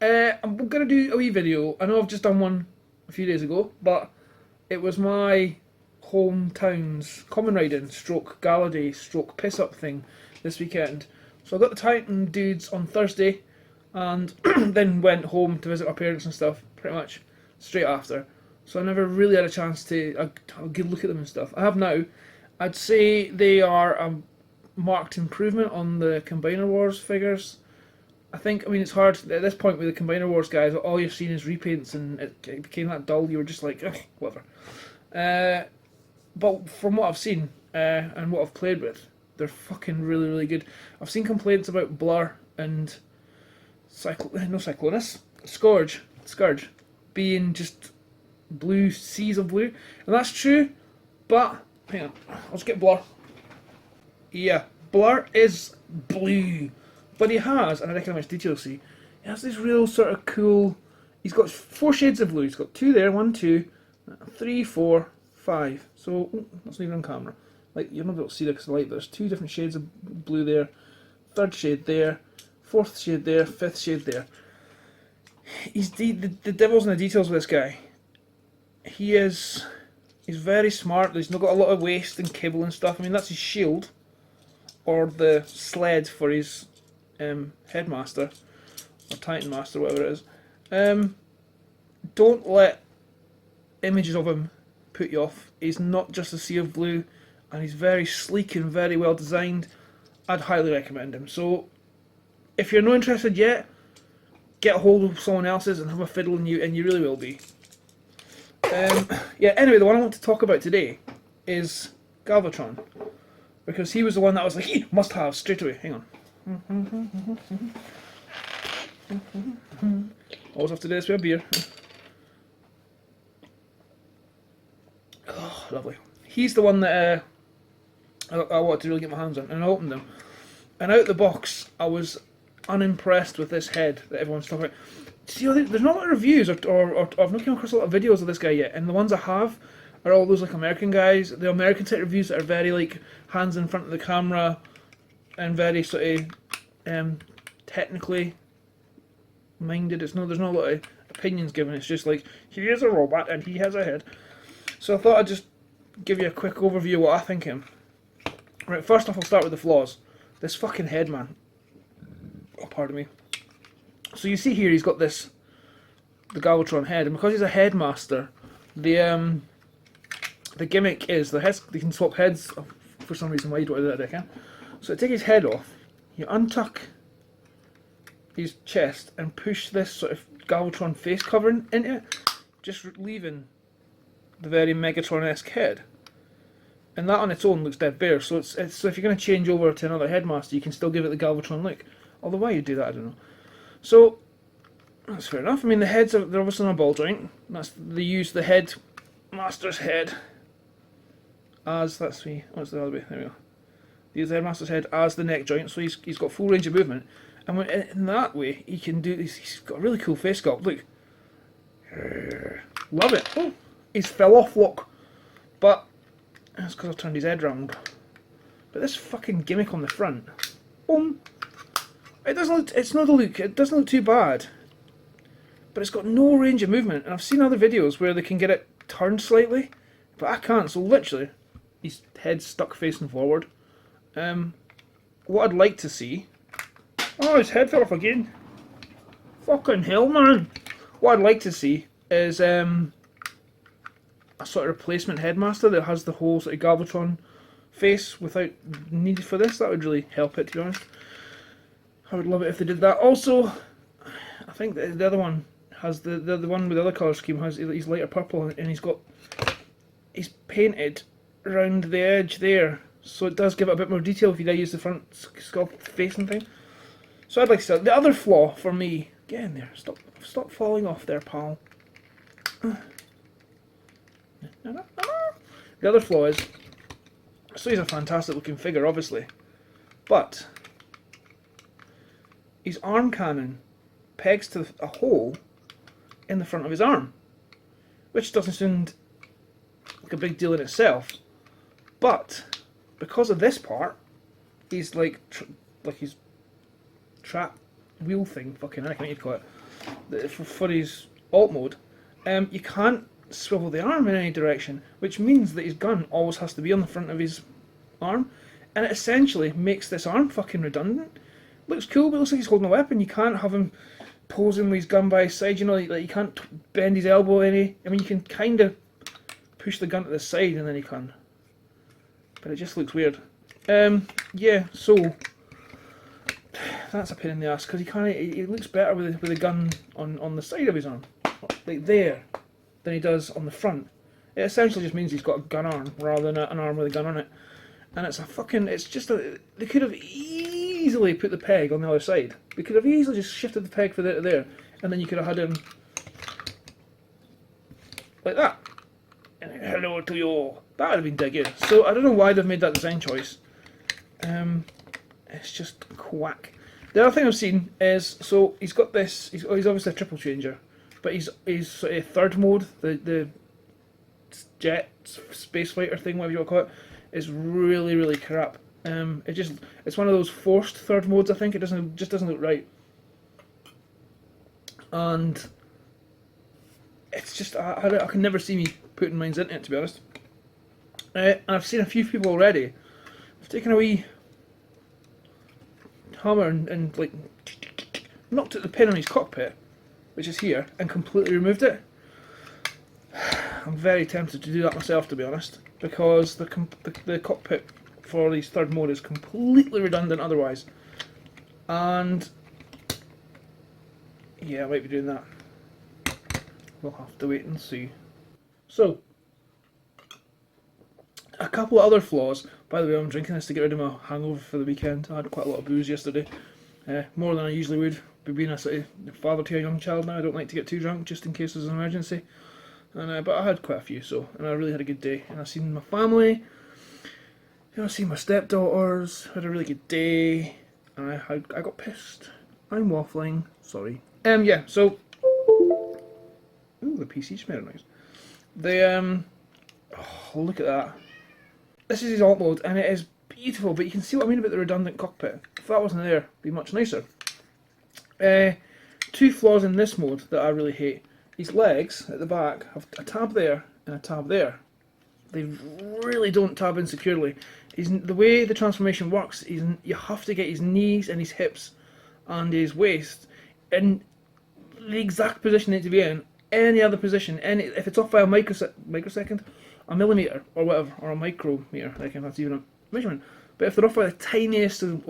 I'm going to do a wee video. I know I've just done one a few days ago, but it was my hometown's common riding stroke gala day stroke piss up thing this weekend. So I got the Titan dudes on Thursday and then went home to visit my parents and stuff pretty much straight after. So I never really had a chance to a good look at them and stuff. I have now. I'd say they are a marked improvement on the Combiner Wars figures. I mean, it's hard at this point with the Combiner Wars guys. All you're seeing is repaints, and it became that dull. You were just like, ugh, whatever. But from what I've seen and what I've played with, they're fucking really, really good. I've seen complaints about Blur and Cyclonus, Scourge, being just blue seas of blue, and that's true. But hang on, I'll just get Blur. Yeah, Blur is blue, but he has, and I reckon how much detail you'll see. He has this real sort of cool. He's got 4 shades of blue. He's got 2 there, 1, 2, 3, 4, 5. So that's not even on camera. Like you're not able to see that because of the light. There's 2 different shades of blue there, 3rd shade there, 4th shade there, 5th shade there. He's the devil's in the details with this guy. He's very smart. He's not got a lot of waste and kibble and stuff. I mean, that's his shield, or the sled for his headmaster, or Titan Master, whatever it is. Don't let images of him put you off. He's not just a sea of blue, and he's very sleek and very well designed. I'd highly recommend him. So, if you're not interested yet, get a hold of someone else's and have a fiddle, and you really will be. Yeah, anyway, the one I want to talk about today is Galvatron, because he was the one that I was like, must have straight away. Hang on. Always have to do this with a beer. Oh, lovely. He's the one that I wanted to really get my hands on, and I opened them. And out the box, I was unimpressed with this head that everyone's talking about. See, there's not a lot of reviews, or I've not come across a lot of videos of this guy yet, and the ones I have are all those like American guys, the American type reviews that are very like hands in front of the camera and very sort of technically minded. There's not a lot of opinions given. It's just like, he is a robot and he has a head. So I thought I'd just give you a quick overview of what I think of him. Right, first off, I'll start with the flaws. This fucking head, man. Oh, pardon me. So you see here, he's got the Galvatron head, and because he's a headmaster, the gimmick is they can swap heads. For some reason, why you don't do that, they can. So take his head off, you untuck his chest and push this sort of Galvatron face covering into it, just leaving the very Megatron-esque head. And that on its own looks dead bare. So so if you're going to change over to another headmaster, you can still give it the Galvatron look. Although why you do that, I don't know. So that's fair enough. I mean, they're obviously on a ball joint. They use the headmaster's head as what's the other way? There we go. They use the headmaster's head as the neck joint, so he's got full range of movement. And in that way, he can do. He's got a really cool face sculpt. Look, love it. Oh, he's fell off. Look, but that's because I've turned his head round. But this fucking gimmick on the front, boom. It doesn't look. It's not a look. It doesn't look too bad, but it's got no range of movement. And I've seen other videos where they can get it turned slightly, but I can't. So literally, his head's stuck facing forward. What I'd like to see. Oh, his head fell off again. Fucking hell, man! What I'd like to see is a sort of replacement headmaster that has the whole sort of Galvatron face without need for this. That would really help it, to be honest. I would love it if they did that. Also, I think the other one has the one with the other colour scheme he's lighter purple, and he's painted around the edge there, so it does give it a bit more detail if you use the front sculpt facing thing. So I'd like to say the other flaw for me. Get in there. Stop falling off there, pal. The other flaw is, so he's a fantastic looking figure, obviously, but his arm cannon pegs to a hole in the front of his arm, which doesn't sound like a big deal in itself, but because of this part, he's like his trap wheel thing, fucking I can't even call it. for his alt mode, you can't swivel the arm in any direction, which means that his gun always has to be on the front of his arm, and it essentially makes this arm fucking redundant. Looks cool, but it looks like he's holding a weapon. You can't have him posing with his gun by his side, you know, like you can't bend his elbow any. I mean, you can kind of push the gun to the side and then he can, but it just looks weird. Yeah, so that's a pain in the ass because he looks better with the gun on the side of his arm, like there, than he does on the front. It essentially just means he's got a gun arm rather than an arm with a gun on it, and they could have easily put the peg on the other side. They could have easily just shifted the peg from there to there, and then you could have had him like that. And hello to you. That would have been dead good. So I don't know why they've made that design choice. It's just quack. The other thing I've seen is, so he's got this. He's obviously a triple changer, but he's sort of third mode, the jet space fighter thing, whatever you want to call it, is really crap. It's one of those forced third modes. I think it just doesn't look right, and it's just I can never see me putting mines into it, to be honest. And I've seen a few people already. I've taken a wee hammer and like knocked at the pin on his cockpit, which is here, and completely removed it. I'm very tempted to do that myself, to be honest, because the cockpit for these third mode is completely redundant otherwise, and yeah, I might be doing that. We'll have to wait and see. So, a couple of other flaws. By the way, I'm drinking this to get rid of my hangover for the weekend. I had quite a lot of booze yesterday, more than I usually would. Being a sort of father to a young child now, I don't like to get too drunk just in case there's an emergency. And but I had quite a few, and I really had a good day. And I've seen my family, I've seen my stepdaughters, had a really good day, and I got pissed. I'm waffling, sorry. Yeah, so, ooh, the PC just made a noise. Oh, look at that. This is his alt mode, and it is beautiful, but you can see what I mean about the redundant cockpit. If that wasn't there, it'd be much nicer. Two flaws in this mode that I really hate. His legs at the back have a tab there and a tab there. They really don't tab in securely. The way the transformation works, you have to get his knees and his hips and his waist in the exact position they need to be in. Any other position, if it's off by a microsecond, a millimetre or whatever, or a micrometre, I reckon that's even a measurement. But if they're off by the tiniest of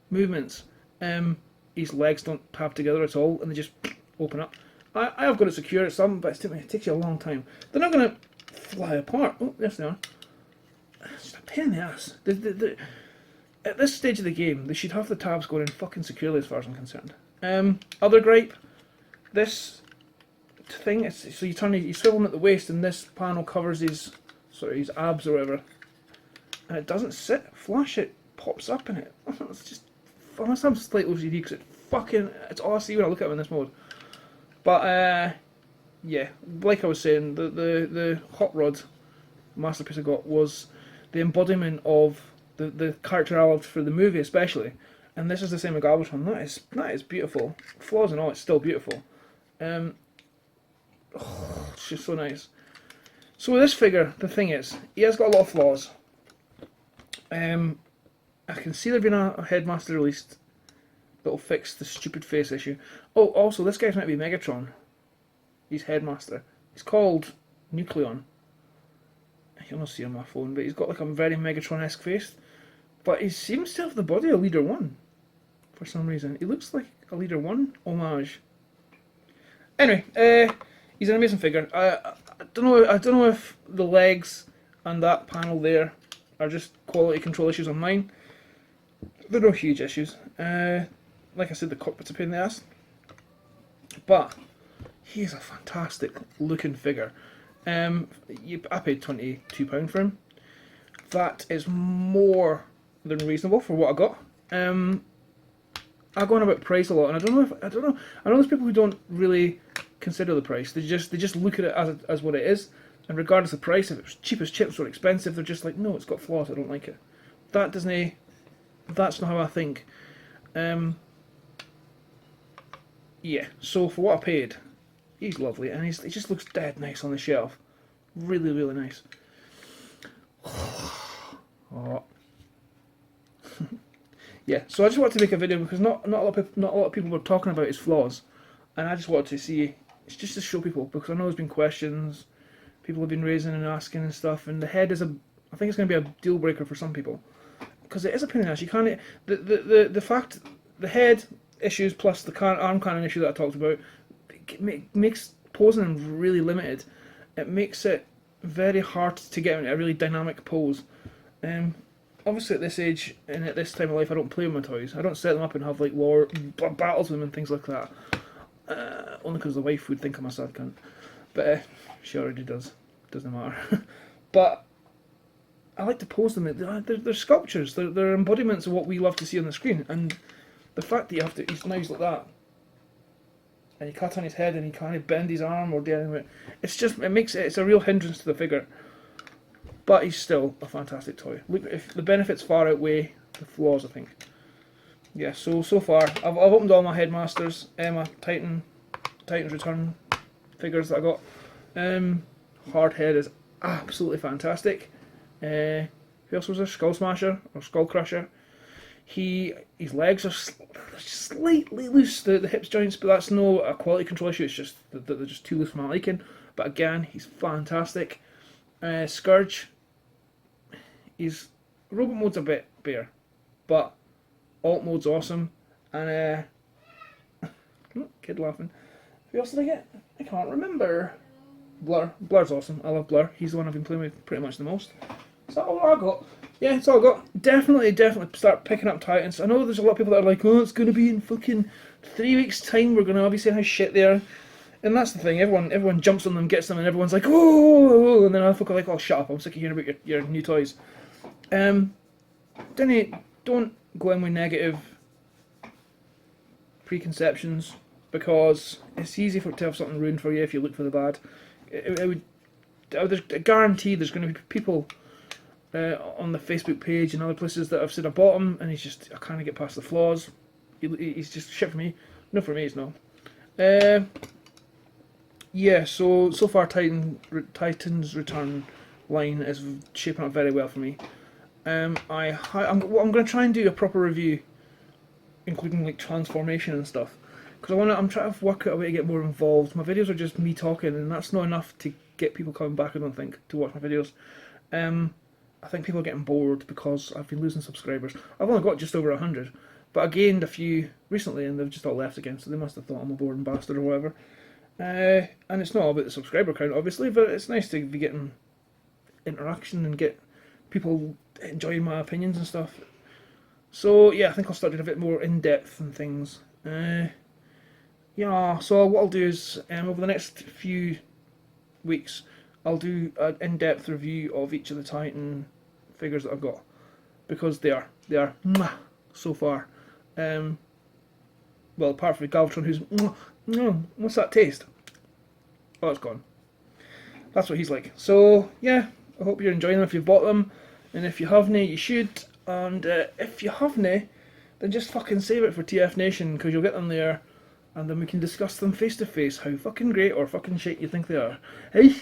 movements, his legs don't tab together at all, and they just open up. I have got it secure at some, but it takes you a long time. They're not going to fly apart. Oh, yes they are. It's just a pain in the ass. At this stage of the game, they should have the tabs going in fucking securely as far as I'm concerned. Other gripe, this thing, so you swivel him at the waist, and this panel covers his abs or whatever, and it doesn't sit flush, it pops up in it. It's just, I must have slight OCD because it's all I see when I look at him in this mode. But yeah, like I was saying, the Hot Rod masterpiece I got was the embodiment of the character I loved for the movie especially, and this is the same with Galvatron. That is beautiful. Flaws and all, it's still beautiful. It's just so nice. So with this figure, the thing is, he has got a lot of flaws. I can see there being a headmaster released that'll fix the stupid face issue. Oh, also, this guy's meant to be Megatron. He's headmaster. He's called Nucleon. You'll not see on my phone, but he's got like a very Megatron-esque face. But he seems to have the body of Leader 1 for some reason. He looks like a Leader 1 homage. Anyway, he's an amazing figure. I don't know if the legs and that panel there are just quality control issues on mine. They're no huge issues. Like I said, the cockpit's a pain in the ass. But he is a fantastic looking figure. I paid £22 for him. That is more than reasonable for what I got. I go on about price a lot, and I know there's people who don't really consider the price. They just look at it as what it is, and regardless of price, if it was cheap as chips or expensive, they're just like, no, it's got flaws, I don't like it. That's not how I think. yeah, so for what I paid, he's lovely, and he just looks dead nice on the shelf. Really, really nice. Oh. Yeah, so I just wanted to make a video because not a lot of people were talking about his flaws, and I just wanted to see. It's just to show people because I know there's been questions, people have been raising and asking and stuff, and the head is I think it's going to be a deal breaker for some people because it is a pain in the ass. You can't the fact the head issues plus the arm cannon issue that I talked about makes posing them really limited. It makes it very hard to get into a really dynamic pose. Obviously at this age and at this time of life I don't play with my toys. I don't set them up and have like battles with them and things like that. Only because the wife would think I'm a sad cunt. But she already does. Doesn't matter. But I like to pose them. They're sculptures. They're embodiments of what we love to see on the screen. And the fact that you have to, he's like that, and you cut on his head and he can't bend his arm or do anything with it. It's a real hindrance to the figure. But he's still a fantastic toy. Look, if the benefits far outweigh the flaws, I think. Yeah. So far, I've opened all my Headmasters, my Titans Return figures that I got. Hardhead is absolutely fantastic. Who else was there? Skull Smasher or Skull Crusher. His legs are slightly loose, the hips joints, but that's no a quality control issue. It's just that they're just too loose for my liking. But again, he's fantastic. Scourge. His robot mode's a bit bare, but alt mode's awesome. And kid laughing. Who else did I get? I can't remember. Blur. Blur's awesome. I love Blur. He's the one I've been playing with pretty much the most. Is that all I got? Yeah, it's all I got. Definitely start picking up Titans. I know there's a lot of people that are like, oh, it's going to be in fucking 3 weeks' time. We're going to all be saying how shit they are. And that's the thing. Everyone jumps on them, gets them, and everyone's like, oh, and then other folk are like, oh, shut up. I'm sick of hearing about your new toys. Don't go in with negative preconceptions because it's easy to have something ruined for you if you look for the bad. There's a guarantee there's going to be people on the Facebook page and other places that have said I bought him and I can't get past the flaws. He's just shit for me. No, for me, it's no. Yeah, so far Titan's Return line is shaping up very well for me. I'm going to try and do a proper review, including like transformation and stuff, because I'm trying to work out a way to get more involved. My videos are just me talking, and that's not enough to get people coming back. I don't think to watch my videos. I think people are getting bored because I've been losing subscribers. I've only got just over 100, but I gained a few recently, and they've just all left again. So they must have thought I'm a boring bastard or whatever. And it's not all about the subscriber count, obviously, but it's nice to be getting interaction and get people enjoying my opinions and stuff. So yeah, I think I'll start doing a bit more in depth and things. Yeah, so what I'll do is over the next few weeks, I'll do an in-depth review of each of the Titan figures that I've got, because they are mwah, so far. Well, apart from the Galvatron, who's what's that taste? Oh, it's gone. That's what he's like. So yeah, I hope you're enjoying them if you've bought them, and if you haven't, you should. And if you haven't, then just fucking save it for TF Nation, because you'll get them there, and then we can discuss them face to face. How fucking great or fucking shit you think they are. Hey.